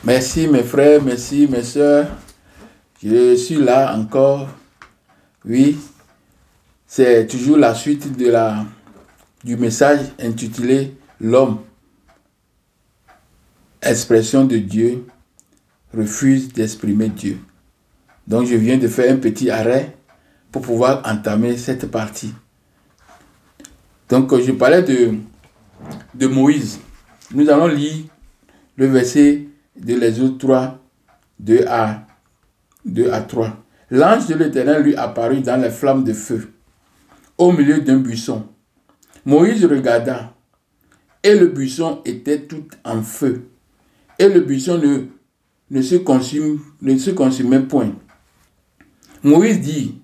Merci mes frères, merci mes sœurs. Je suis là encore. Oui, c'est toujours la suite du message intitulé L'homme, expression de Dieu, refuse d'exprimer Dieu. Donc je viens de faire un petit arrêt pour pouvoir entamer cette partie. Donc je parlais de Moïse. Nous allons lire le verset de l'Exode 3, 2 à 3. L'ange de l'Éternel lui apparut dans les flammes de feu, au milieu d'un buisson. Moïse regarda, et le buisson était tout en feu, et le buisson ne se consumait point. Moïse dit,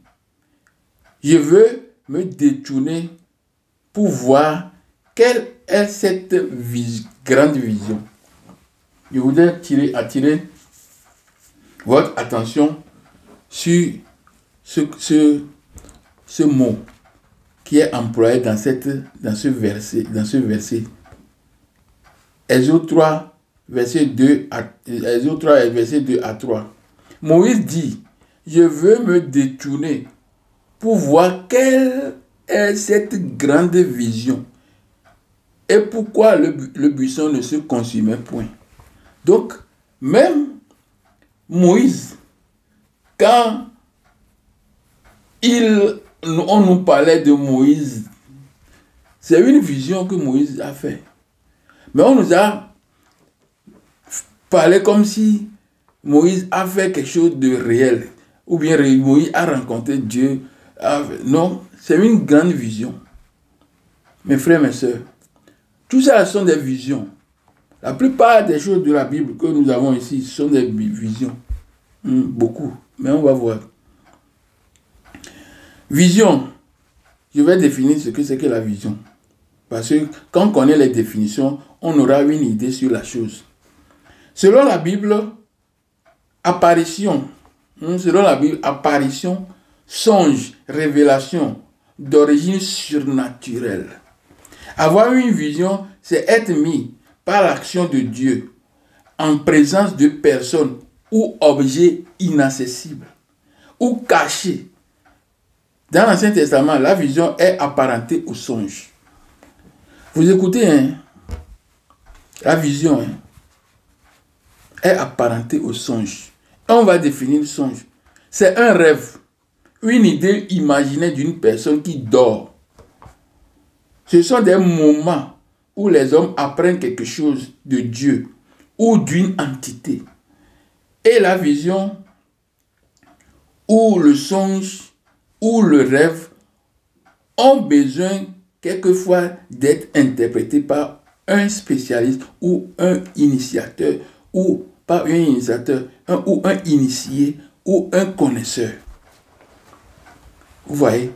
je veux me détourner pour voir quelle est cette grande vision. Je voudrais attirer votre attention sur ce mot qui est employé dans ce verset. Exode 3, verset 2 à 3. Moïse dit, je veux me détourner pour voir quelle est cette grande vision et pourquoi le buisson ne se consumait point. Donc, même Moïse, quand on nous parlait de Moïse, c'est une vision que Moïse a fait. Mais on nous a parlé comme si Moïse a fait quelque chose de réel. Ou bien Moïse a rencontré Dieu. Non, c'est une grande vision. Mes frères, mes sœurs, tout ça sont des visions. La plupart des choses de la Bible que nous avons ici sont des visions. Beaucoup. Mais on va voir. Vision. Je vais définir ce que c'est que la vision. Parce que quand on connaît les définitions, on aura une idée sur la chose. Selon la Bible, apparition. Apparition, songe, révélation d'origine surnaturelle. Avoir une vision, c'est être mis par l'action de Dieu en présence de personnes ou objets inaccessibles ou cachés. Dans l'Ancien Testament, la vision est apparentée au songe. Vous écoutez, hein? La vision est apparentée au songe. On va définir le songe. C'est un rêve, une idée imaginée d'une personne qui dort. Ce sont des moments où les hommes apprennent quelque chose de Dieu ou d'une entité. Et la vision ou le songe ou le rêve ont besoin quelquefois d'être interprétés par un spécialiste ou un initiateur ou par un initiateur ou un initié ou un connaisseur. Vous voyez?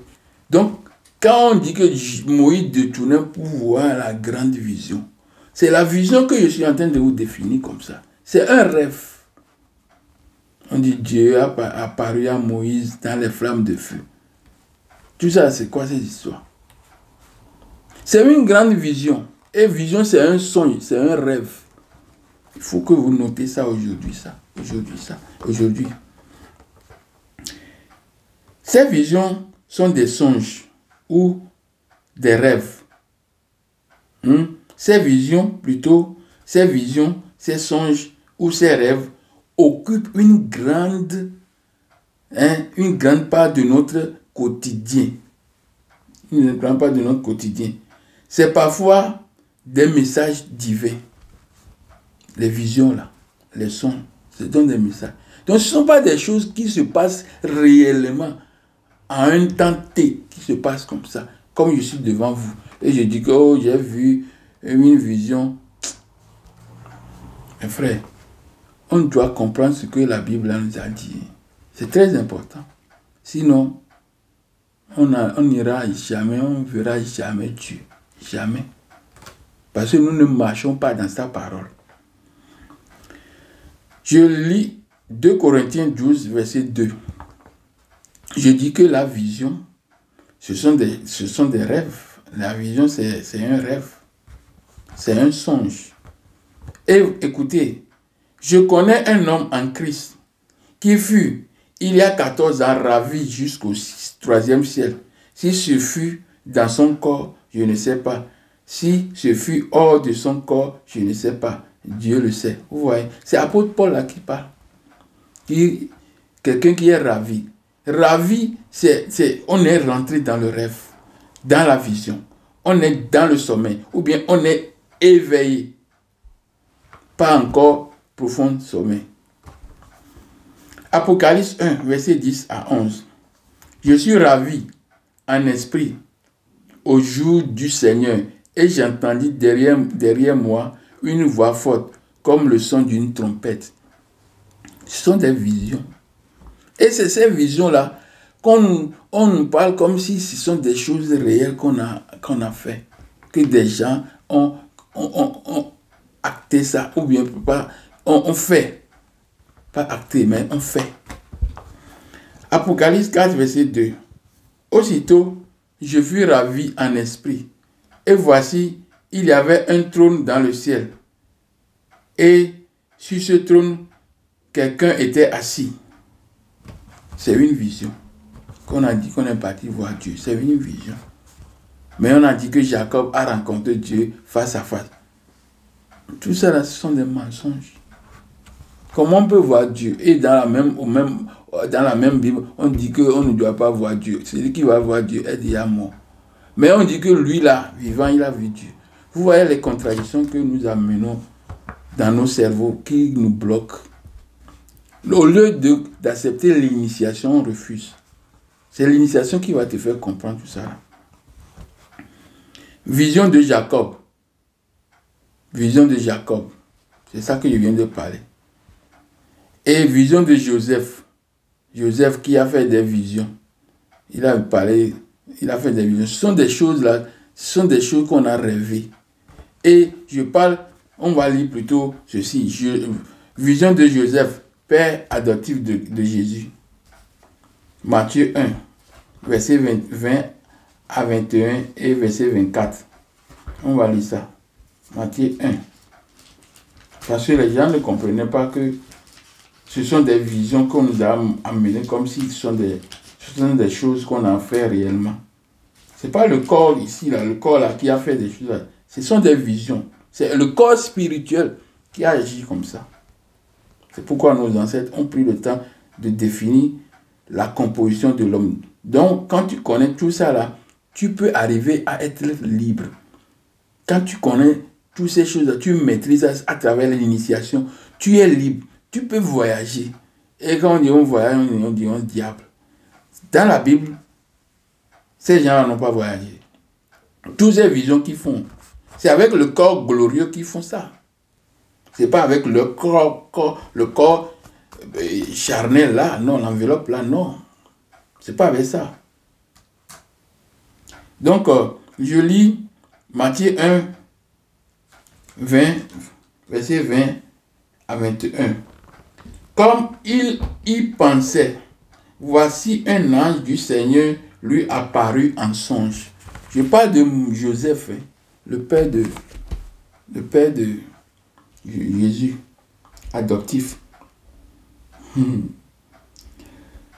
Donc, quand on dit que Moïse détournait pour voir la grande vision, c'est la vision que je suis en train de vous définir comme ça. C'est un rêve. On dit Dieu a apparu à Moïse dans les flammes de feu. Tout ça, c'est quoi cette histoire? C'est une grande vision. Et vision, c'est un songe, c'est un rêve. Il faut que vous notez ça aujourd'hui, aujourd'hui. Ces visions sont des songes ou des rêves. Ces visions, ces songes ou ces rêves occupent une grande part de notre quotidien. C'est parfois des messages divins. Les visions là, les sons, ce sont des messages. Donc ce ne sont pas des choses qui se passent réellement à un temps T, qui se passent comme ça, comme je suis devant vous. Et je dis que j'ai vu une vision. Mes frères, on doit comprendre ce que la Bible nous a dit. C'est très important. Sinon, on n'ira jamais, on ne verra jamais Dieu. Jamais. Parce que nous ne marchons pas dans sa parole. Je lis 2 Corinthiens 12, verset 2. Je dis que la vision, ce sont des rêves. La vision, c'est un rêve. C'est un songe. Et écoutez, Je connais un homme en Christ qui fut, il y a 14 ans, ravi jusqu'au 3e ciel. Si ce fut dans son corps, je ne sais pas. Si ce fut hors de son corps, je ne sais pas. Dieu le sait. Vous voyez, c'est l'apôtre Paul là qui parle. Quelqu'un qui est ravi. Ravi, on est rentré dans le rêve, dans la vision. On est dans le sommeil. Ou bien on est éveillé. Pas encore profond sommeil. Apocalypse 1, verset 10 à 11. Je suis ravi en esprit au jour du Seigneur, et j'entendis derrière moi une voix forte, comme le son d'une trompette. Ce sont des visions. Et c'est ces visions-là qu'on nous parle comme si ce sont des choses réelles qu'on a fait. Que des gens ont acté ça, ou bien pas, on fait. Pas acté, mais on fait. Apocalypse 4, verset 2. Aussitôt, je fus ravi en esprit. Et voici, il y avait un trône dans le ciel. Et sur ce trône, quelqu'un était assis. C'est une vision. Qu'on a dit qu'on est parti voir Dieu. C'est une vision. Mais on a dit que Jacob a rencontré Dieu face à face. Tout ça, là, ce sont des mensonges. Comment on peut voir Dieu? Et dans la même Bible, on dit qu'on ne doit pas voir Dieu. Celui qui va voir Dieu est déjà mort. Mais on dit que lui, là, vivant, il a vu Dieu. Vous voyez les contradictions que nous amenons dans nos cerveaux qui nous bloquent. Au lieu d'accepter l'initiation, on refuse. C'est l'initiation qui va te faire comprendre tout ça. Vision de Jacob. Vision de Jacob. C'est ça que je viens de parler. Et vision de Joseph. Joseph qui a fait des visions. Il a fait des visions. Ce sont des choses là, ce sont des choses qu'on a rêvées. Et je parle, on va lire plutôt ceci. Vision de Joseph, père adoptif de Jésus. Matthieu 1, verset 20 à 21 et verset 24. On va lire ça. Matthieu 1. Parce que les gens ne comprenaient pas que ce sont des visions qu'on nous a amenées comme si ce sont des choses qu'on a fait réellement. Ce n'est pas le corps ici, là, le corps là, qui a fait des choses. Là. Ce sont des visions. C'est le corps spirituel qui a agi comme ça. C'est pourquoi nos ancêtres ont pris le temps de définir la composition de l'homme. Donc, quand tu connais tout ça là, tu peux arriver à être libre. Quand tu connais toutes ces choses-là, tu maîtrises à travers l'initiation, tu es libre. Tu peux voyager. Et quand on dit on voyage, on dit on diable. Dans la Bible, ces gens-là n'ont pas voyagé. Toutes ces visions qu'ils font, c'est avec le corps glorieux qu'ils font ça. Ce n'est pas avec le corps charnel là, non, l'enveloppe là, non. Ce n'est pas avec ça. Donc, je lis Matthieu 1, 20, verset 20 à 21. Comme il y pensait, voici un ange du Seigneur lui apparut en songe. Je parle de Joseph, le père de Jésus, adoptif.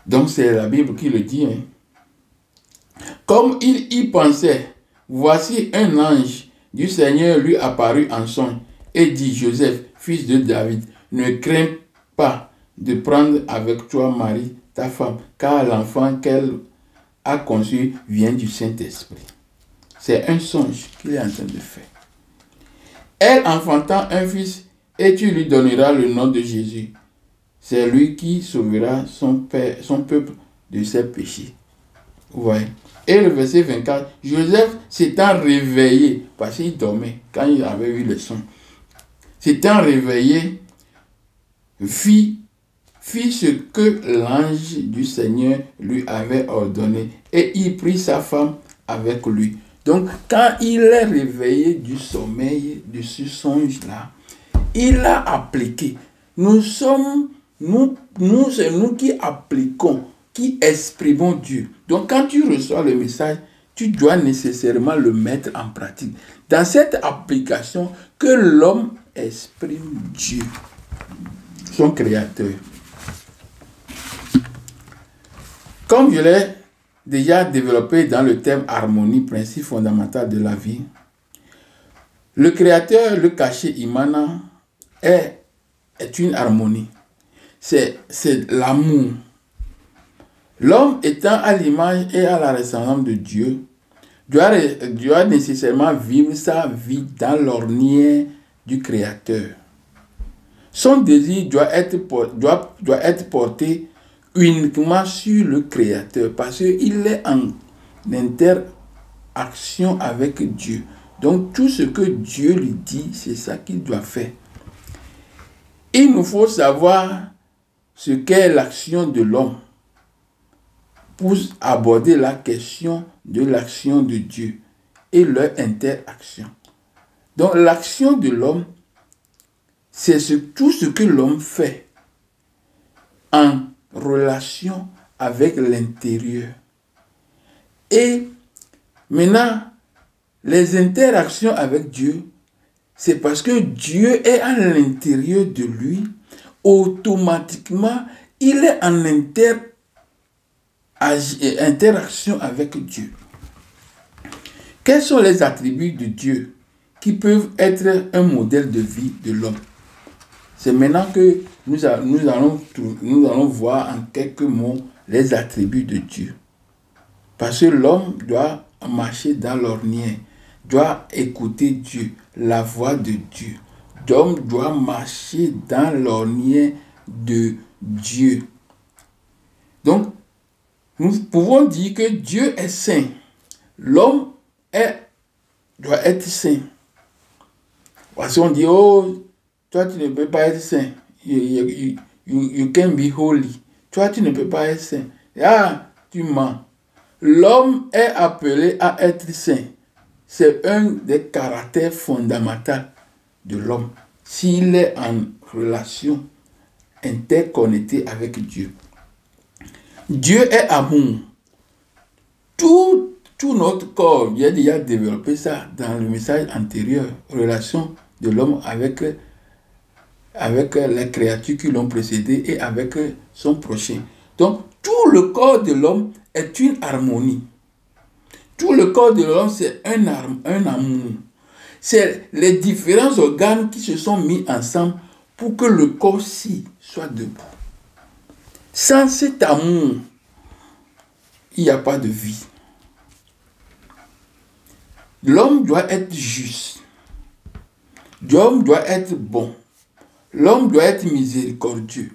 Donc c'est la Bible qui le dit. Comme il y pensait, voici un ange du Seigneur lui apparut en songe et dit, Joseph, fils de David, ne crains pas de prendre avec toi Marie, ta femme, car l'enfant qu'elle a conçu vient du Saint-Esprit. C'est un songe qu'il est en train de faire. Elle enfanta un fils et tu lui donneras le nom de Jésus. C'est lui qui sauvera son peuple de ses péchés. Vous voyez? Et le verset 24, Joseph s'étant réveillé, parce qu'il dormait quand il avait eu le son, s'étant réveillé, fit ce que l'ange du Seigneur lui avait ordonné et il prit sa femme avec lui. Donc, quand il est réveillé du sommeil, de ce songe-là, il a appliqué. C'est nous qui appliquons, qui exprimons Dieu. Donc, quand tu reçois le message, tu dois nécessairement le mettre en pratique. Dans cette application, que l'homme exprime Dieu. son créateur. Comme je l'ai déjà développé dans le thème harmonie, principe fondamental de la vie, le créateur, le cachet immanent, est une harmonie. C'est l'amour. L'homme étant à l'image et à la ressemblance de Dieu, doit nécessairement vivre sa vie dans l'ornière du Créateur. Son désir doit être porté uniquement sur le Créateur parce qu'il est en interaction avec Dieu. Donc tout ce que Dieu lui dit, c'est ça qu'il doit faire. Il nous faut savoir ce qu'est l'action de l'homme pour aborder la question de l'action de Dieu et leur interaction. Donc l'action de l'homme, c'est tout ce que l'homme fait en relation avec l'intérieur. Et maintenant, les interactions avec Dieu, c'est parce que Dieu est à l'intérieur de lui, automatiquement, il est en interaction avec Dieu. Quels sont les attributs de Dieu qui peuvent être un modèle de vie de l'homme? C'est maintenant que nous allons voir en quelques mots les attributs de Dieu. Parce que l'homme doit marcher dans l'ornière, doit écouter Dieu, la voix de Dieu. L'homme doit marcher dans l'ornière de Dieu. Donc, nous pouvons dire que Dieu est saint. L'homme doit être saint. Parce qu'on dit, oh, toi tu ne peux pas être saint. You can be holy. Toi tu ne peux pas être saint. Ah, tu mens. L'homme est appelé à être saint. C'est un des caractères fondamentaux de l'homme. S'il est en relation interconnectée avec Dieu. Dieu est amour. Tout notre corps, j'ai déjà développé ça dans le message antérieur, relation de l'homme avec les créatures qui l'ont précédé et avec son prochain. Donc, tout le corps de l'homme est une harmonie. Tout le corps de l'homme, c'est un amour. C'est les différents organes qui se sont mis ensemble pour que le corps-ci soit debout. Sans cet amour, il n'y a pas de vie. L'homme doit être juste. L'homme doit être bon. L'homme doit être miséricordieux.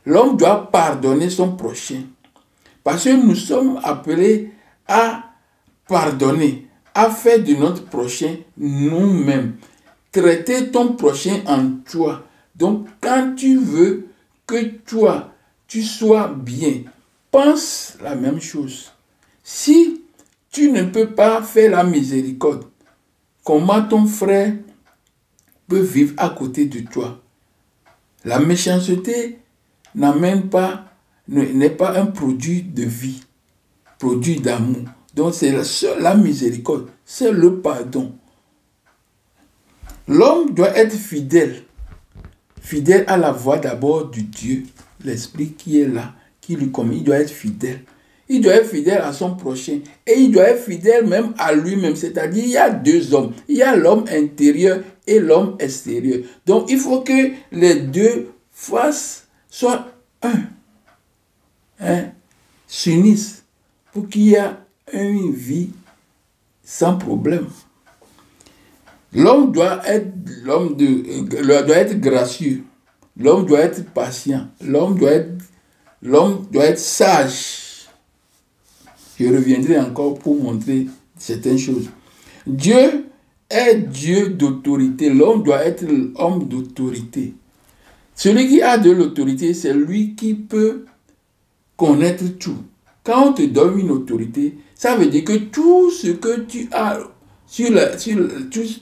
L'homme doit pardonner son prochain. Parce que nous sommes appelés à pardonner, à faire de notre prochain nous-mêmes. Traiter ton prochain en toi. Donc, quand tu veux que toi, tu sois bien, pense la même chose. Si tu ne peux pas faire la miséricorde, comment ton frère peut vivre à côté de toi? La méchanceté n'est pas un produit de vie, produit d'amour. Donc c'est la miséricorde, c'est le pardon. L'homme doit être fidèle à la voix d'abord du Dieu, l'Esprit qui est là, qui lui commande. Il doit être fidèle. Il doit être fidèle à son prochain et il doit être fidèle même à lui-même. C'est-à-dire, il y a deux hommes. Il y a l'homme intérieur et l'homme extérieur. Donc, il faut que les deux soient s'unissent pour qu'il y ait une vie sans problème. L'homme doit être gracieux. L'homme doit être patient. L'homme doit être sage. Je reviendrai encore pour montrer certaines choses. Dieu est Dieu d'autorité. L'homme doit être l'homme d'autorité. Celui qui a de l'autorité, c'est lui qui peut connaître tout. Quand on te donne une autorité, ça veut dire que tout ce que tu as,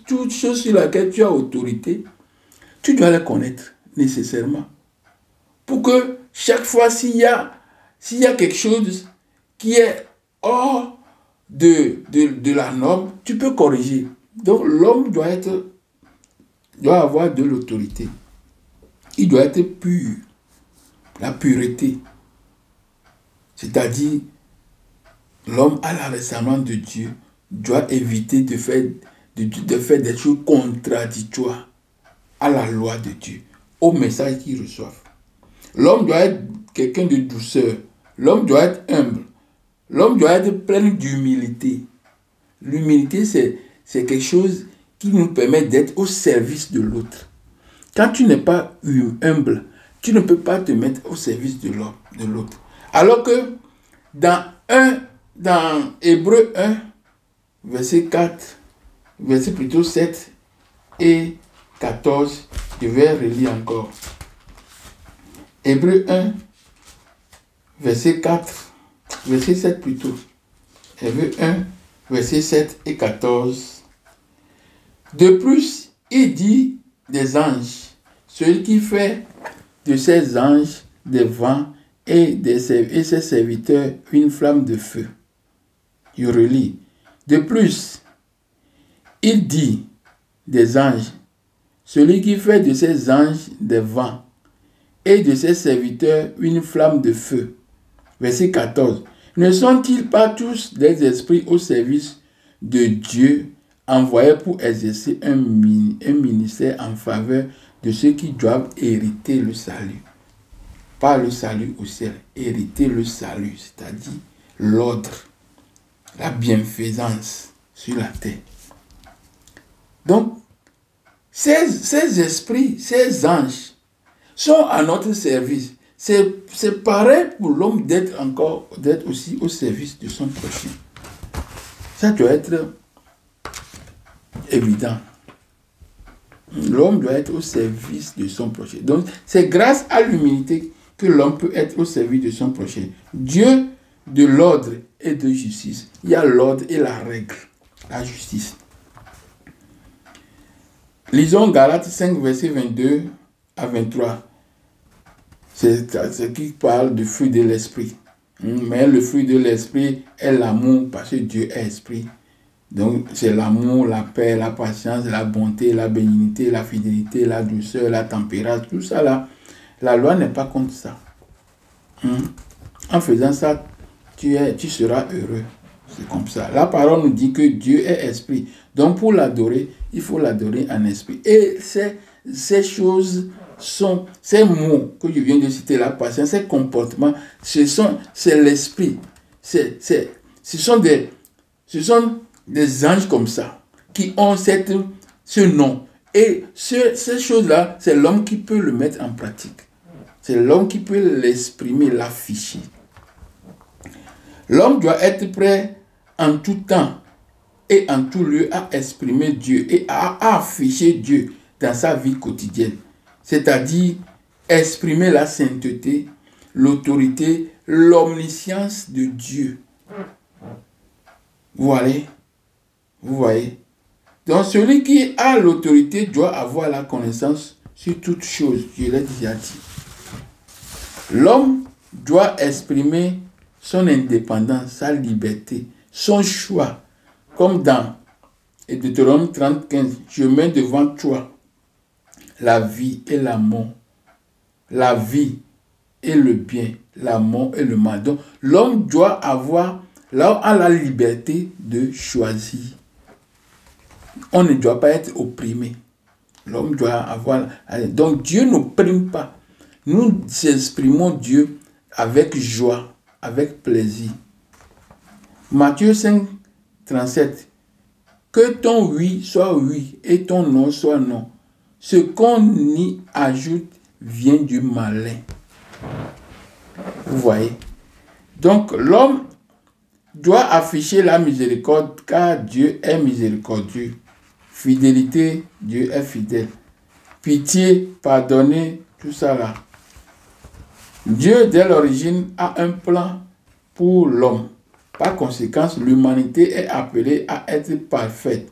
toute chose sur laquelle tu as autorité, tu dois le connaître nécessairement. Pour que chaque fois, s'il y a quelque chose qui est hors de la norme, tu peux corriger. Donc l'homme doit avoir de l'autorité. il doit être pur. La pureté. C'est-à-dire, l'homme à la ressemblance de Dieu doit éviter de faire des choses contradictoires à la loi de Dieu, au message qu'il reçoit. L'homme doit être quelqu'un de douceur. L'homme doit être humble. L'homme doit être plein d'humilité. L'humilité, c'est quelque chose qui nous permet d'être au service de l'autre. Quand tu n'es pas humble, tu ne peux pas te mettre au service de l'autre. Alors que dans Hébreux 1, verset 4, verset plutôt 7 et 14, je vais relire encore. Hébreux 1, verset 4, verset 7 plutôt. Hébreux 1, verset 7 et 14. De plus, il dit des anges, celui qui fait de ses anges des vents et ses serviteurs une flamme de feu. Je relis. De plus, il dit des anges, celui qui fait de ses anges des vents et de ses serviteurs une flamme de feu. Verset 14. Ne sont-ils pas tous des esprits au service de Dieu, envoyés pour exercer un ministère en faveur de ceux qui doivent hériter le salut? Pas le salut au ciel, hériter le salut, c'est-à-dire l'ordre, la bienfaisance sur la terre. Donc, ces esprits, ces anges sont à notre service. C'est pareil pour l'homme d'être aussi au service de son prochain. Ça doit être évident. L'homme doit être au service de son prochain. Donc, c'est grâce à l'humilité que l'homme peut être au service de son prochain. Dieu de l'ordre et de justice. Il y a l'ordre et la règle, la justice. Lisons Galates 5, verset 22 à 23. C'est ce qui parle du fruit de l'esprit. Mais le fruit de l'esprit est l'amour, parce que Dieu est esprit. Donc, c'est l'amour, la paix, la patience, la bonté, la bénignité, la fidélité, la douceur, la tempérance, tout ça là. La loi n'est pas contre ça. En faisant ça, tu seras heureux. C'est comme ça. La parole nous dit que Dieu est esprit. Donc, pour l'adorer, il faut l'adorer en esprit. Et ces choses sont, ces mots que je viens de citer, la patience, ces comportements, c'est l'esprit. Ce sont des anges comme ça, qui ont ce nom. Et ces choses-là, c'est l'homme qui peut le mettre en pratique. C'est l'homme qui peut l'exprimer, l'afficher. L'homme doit être prêt en tout temps et en tout lieu à exprimer Dieu et à afficher Dieu dans sa vie quotidienne. C'est-à-dire exprimer la sainteté, l'autorité, l'omniscience de Dieu. Vous voyez? Donc celui qui a l'autorité doit avoir la connaissance sur toutes choses. Je l'ai déjà dit. L'homme doit exprimer son indépendance, sa liberté, son choix. Comme dans Deutéronome 30:15, je mets devant toi la vie et la mort, la vie et le bien, la mort et le mal. Donc l'homme doit avoir la liberté de choisir. On ne doit pas être opprimé. L'homme doit avoir... Donc Dieu ne prime pas. Nous exprimons Dieu avec joie, avec plaisir. Matthieu 5:37. Que ton oui soit oui et ton non soit non. Ce qu'on y ajoute vient du malin. Vous voyez? Donc l'homme doit afficher la miséricorde car Dieu est miséricordieux. Fidélité, Dieu est fidèle. Pitié, pardonner, tout ça là. Dieu, dès l'origine, a un plan pour l'homme. Par conséquent, l'humanité est appelée à être parfaite,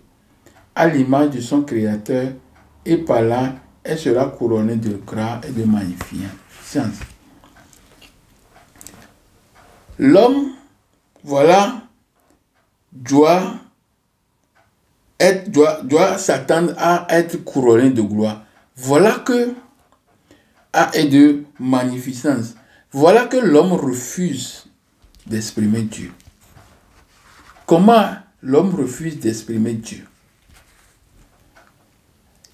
à l'image de son Créateur, et par là, elle sera couronnée de grâce et de magnificence. L'homme, voilà, doit s'attendre à être couronné de gloire. Voilà que et de magnificence. Voilà que l'homme refuse d'exprimer Dieu. Comment l'homme refuse d'exprimer Dieu?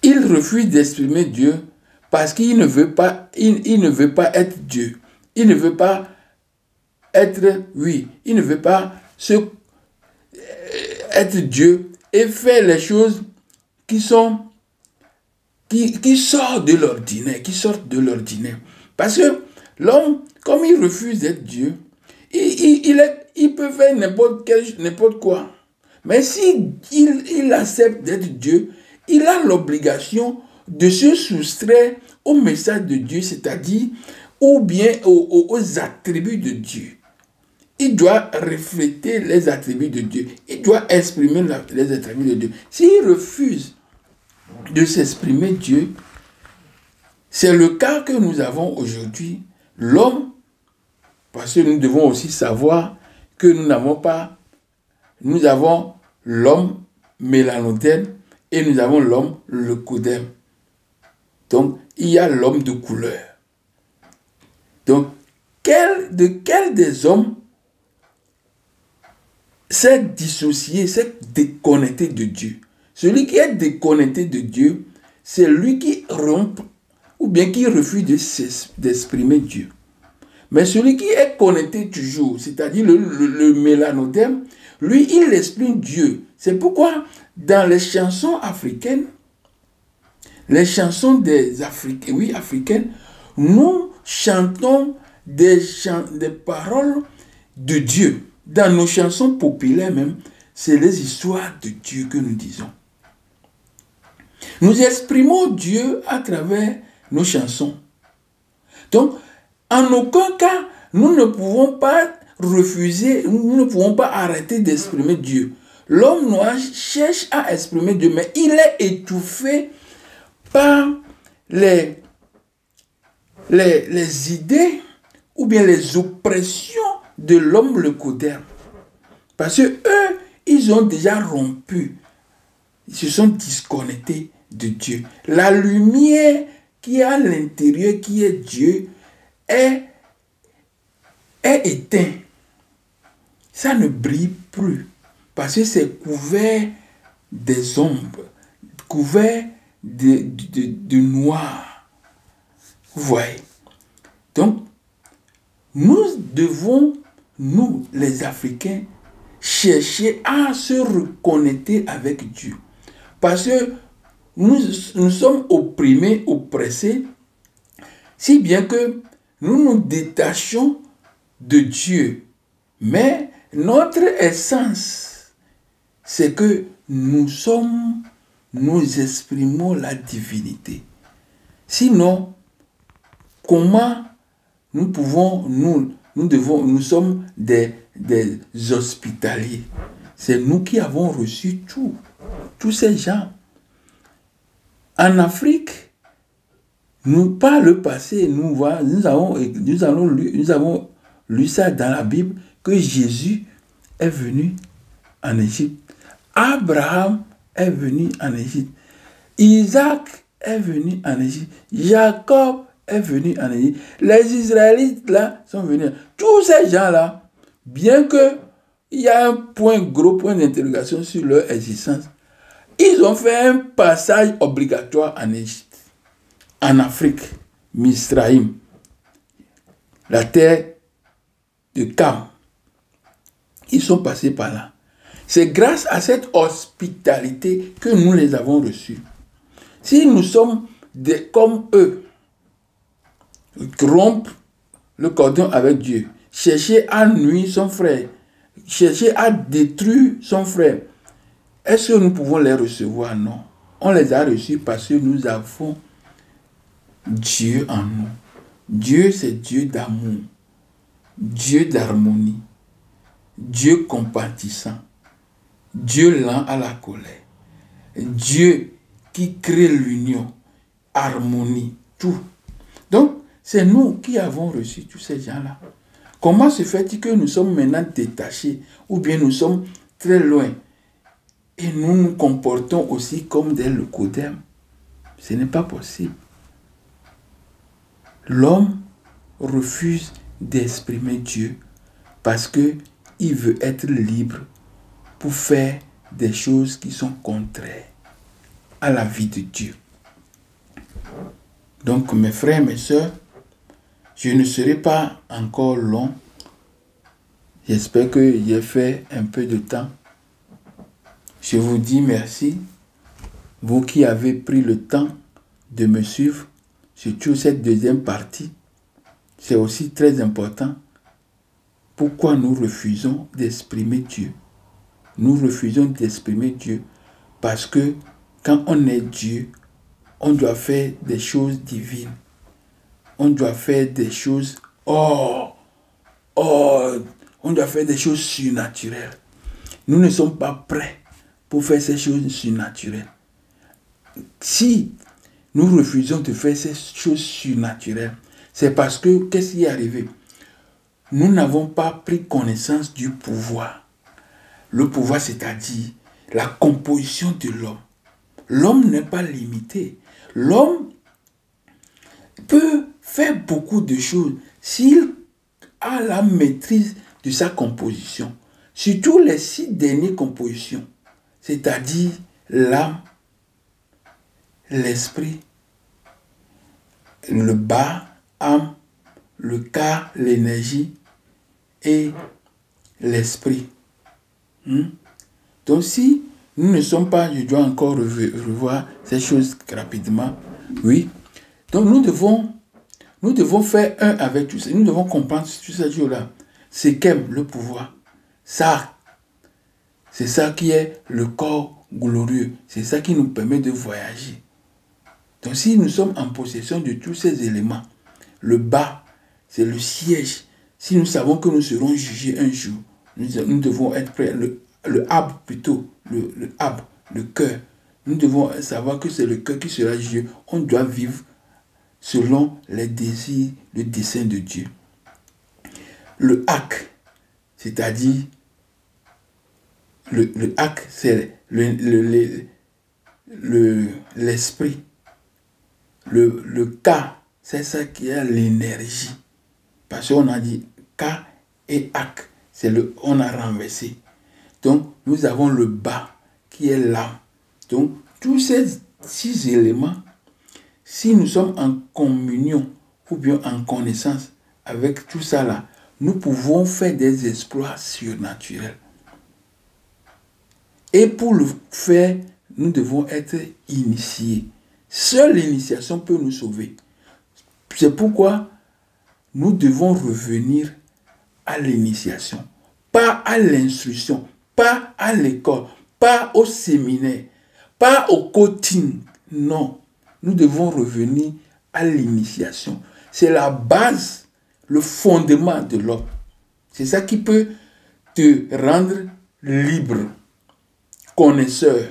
Il refuse d'exprimer Dieu parce qu'il ne veut pas, il ne veut pas être Dieu. Il ne veut pas être, il ne veut pas être Dieu et faire les choses qui sortent de l'ordinaire, Parce que l'homme, comme il refuse d'être Dieu, il peut faire n'importe quoi. Mais si il accepte d'être Dieu, il a l'obligation de se soustraire au message de Dieu, c'est-à-dire ou bien aux attributs de Dieu. Il doit refléter les attributs de Dieu. Il doit exprimer les attributs de Dieu. S'il refuse de s'exprimer Dieu, c'est le cas que nous avons aujourd'hui. L'homme, parce que nous devons aussi savoir que nous avons l'homme mélanodème et nous avons l'homme leucodème. Donc, il y a l'homme de couleur. Donc, de quel des hommes s'est dissocié, s'est déconnecté de Dieu? Celui qui est déconnecté de Dieu, c'est lui qui rompt ou bien qui refuse d'exprimer Dieu. Mais celui qui est connecté toujours, c'est-à-dire le mélanodème, lui, il exprime Dieu. C'est pourquoi dans les chansons africaines, les chansons des africaines, nous chantons des paroles de Dieu. Dans nos chansons populaires même, c'est les histoires de Dieu que nous disons. Nous exprimons Dieu à travers nos chansons. Donc, en aucun cas, nous ne pouvons pas refuser, nous ne pouvons pas arrêter d'exprimer Dieu. L'homme noir cherche à exprimer Dieu, mais il est étouffé par les idées ou bien les oppressions de l'homme leucodème. Parce que eux, ils ont déjà rompu. Ils se sont disconnectés de Dieu. La lumière qui est à l'intérieur, qui est Dieu, est éteinte. Ça ne brille plus. Parce que c'est couvert des ombres, couvert de noir. Vous voyez? Donc, nous devons, nous les Africains, chercher à se reconnecter avec Dieu. Parce que nous sommes opprimés, oppressés, si bien que nous nous détachons de Dieu. Mais notre essence, c'est que nous exprimons la divinité. Sinon, comment nous sommes des hospitaliers. C'est nous qui avons reçu tous ces gens. En Afrique, par le passé, nous avons lu ça dans la Bible, que Jésus est venu en Égypte. Abraham est venu en Égypte. Isaac est venu en Égypte. Jacob est venu en Égypte. Les Israélites là sont venus. Tous ces gens-là, bien qu'il y a un gros point d'interrogation sur leur existence, ils ont fait un passage obligatoire en Égypte, en Afrique, Misraïm, la terre de Cam. Ils sont passés par là. C'est grâce à cette hospitalité que nous les avons reçus. Si nous sommes comme eux, rompre le cordon avec Dieu, chercher à nuire son frère, chercher à détruire son frère, est-ce que nous pouvons les recevoir? Non. On les a reçus parce que nous avons Dieu en nous. Dieu, c'est Dieu d'amour, Dieu d'harmonie, Dieu compatissant, Dieu lent à la colère, Dieu qui crée l'union, harmonie, tout. Donc, c'est nous qui avons reçu tous ces gens-là. Comment se fait-il que nous sommes maintenant détachés ou bien nous sommes très loin et nous nous comportons aussi comme des leucodèmes? Ce n'est pas possible. L'homme refuse d'exprimer Dieu parce qu'il veut être libre pour faire des choses qui sont contraires à la vie de Dieu. Donc, mes frères, mes sœurs, je ne serai pas encore long. J'espère que j'ai fait un peu de temps. Je vous dis merci, vous qui avez pris le temps de me suivre, surtout cette deuxième partie. C'est aussi très important. Pourquoi nous refusons d'exprimer Dieu? Nous refusons d'exprimer Dieu parce que quand on est Dieu, on doit faire des choses divines. On doit faire des choses on doit faire des choses surnaturelles. Nous ne sommes pas prêts pour faire ces choses surnaturelles. Si nous refusons de faire ces choses surnaturelles, c'est parce que, qu'est-ce qui est arrivé? Nous n'avons pas pris connaissance du pouvoir. Le pouvoir, c'est-à-dire la composition de l'homme. L'homme n'est pas limité. L'homme peut faire beaucoup de choses s'il a la maîtrise de sa composition. Surtout les 6 dernières compositions, c'est-à-dire l'âme, l'esprit, le bas, âme, le corps, l'énergie et l'esprit. Donc si nous ne sommes pas, je dois encore revoir ces choses rapidement. Oui. Donc nous devons faire un avec tout ça. Nous devons comprendre tout ces choses-là. C'est qu'aime le pouvoir. Ça, c'est ça qui est le corps glorieux. C'est ça qui nous permet de voyager. Donc si nous sommes en possession de tous ces éléments, le bas, c'est le siège. Si nous savons que nous serons jugés un jour, nous devons être prêts. Le hab plutôt, le hab, le cœur. Nous devons savoir que c'est le cœur qui sera jugé. On doit vivre selon les désirs, le dessein de Dieu. Le hak, c'est-à-dire, le hak, c'est l'esprit. Le ka, c'est ça qui est l'énergie. Parce qu'on a dit ka et hak, on a renversé. Donc, nous avons le bas, qui est l'âme. Donc, tous ces 6 éléments, si nous sommes en communion ou bien en connaissance avec tout ça là, nous pouvons faire des exploits surnaturels. Et pour le faire, nous devons être initiés. Seule l'initiation peut nous sauver. C'est pourquoi nous devons revenir à l'initiation, pas à l'instruction, pas à l'école, pas au séminaire, pas au coaching. Non, nous devons revenir à l'initiation. C'est la base, le fondement de l'homme. C'est ça qui peut te rendre libre, connaisseur.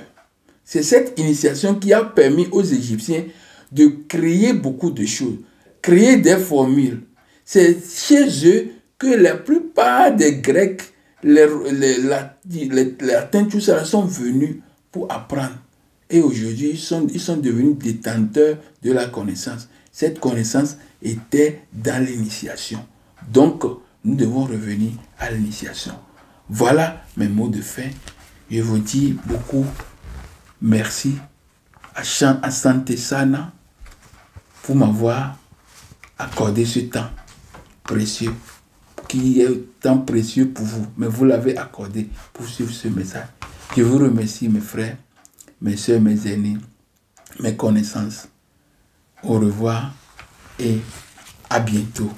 C'est cette initiation qui a permis aux Égyptiens de créer beaucoup de choses, créer des formules. C'est chez eux que la plupart des Grecs, les Latins, tout ça, sont venus pour apprendre. Et aujourd'hui, ils sont devenus détenteurs de la connaissance. Cette connaissance était dans l'initiation. Donc, nous devons revenir à l'initiation. Voilà mes mots de fin. Je vous dis beaucoup merci à Santé Sana pour m'avoir accordé ce temps précieux, qui est tant précieux pour vous, mais vous l'avez accordé pour suivre ce message. Je vous remercie, mes frères, mes soeurs, mes aînés, mes connaissances. Au revoir et à bientôt.